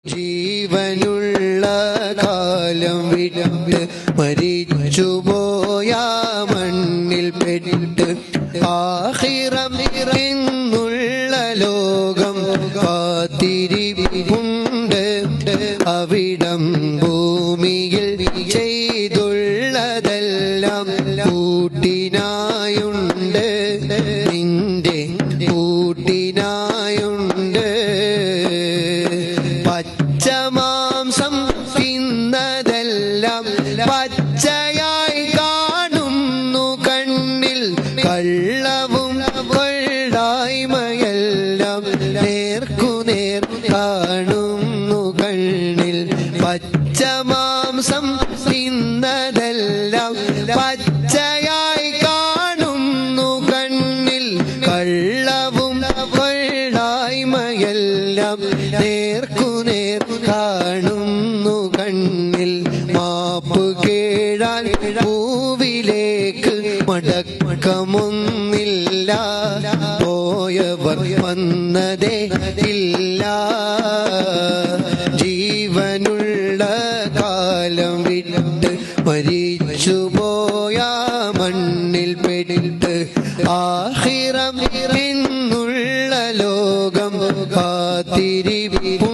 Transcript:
ജീവനുള്ള കാലം വിട്ട് മരിച്ചുപോയ മണ്ണിൽ പെട്ട് ആഖിറം എന്നുള്ള ലോകം കാത്തിരിപ്പുണ്ട്. അവിടം ഭൂമിയിൽ ചെയ്തുള്ളതെല്ലാം കൂട്ടിനായുണ്ട്, നിന്റെ കൂട്ടിനായുണ്ട്. പച്ചമാംസം തിന്നതെല്ലാം പച്ചയായി കാണുന്നു കണ്ണിൽ, കള്ളവും കൊള്ളായ്മയെല്ലാം നേർക്കുനേർ കാണുന്നു കണ്ണിൽ. പച്ചമാംസം തിന്നതെല്ലാം പച്ചയായി കാണുന്നു കണ്ണിൽ, കള്ളവും കൊള്ളായ്മയെല്ലാം നേർക്കുനേർ കാണുന്നു കണ്ണിൽ. മാപ്പ് കേഴാൻ പൂവിലേക്ക് മടക്കമൊന്നില്ല, പോയവർ വന്നതേ ഇല്ല. ജീവനുള്ള കാലം വിട്ട് മരിച്ചുപോയ മണ്ണിൽ പെട്ട് ആഖിറം എന്നുള്ള ലോകം കാത്തിരിപ്പു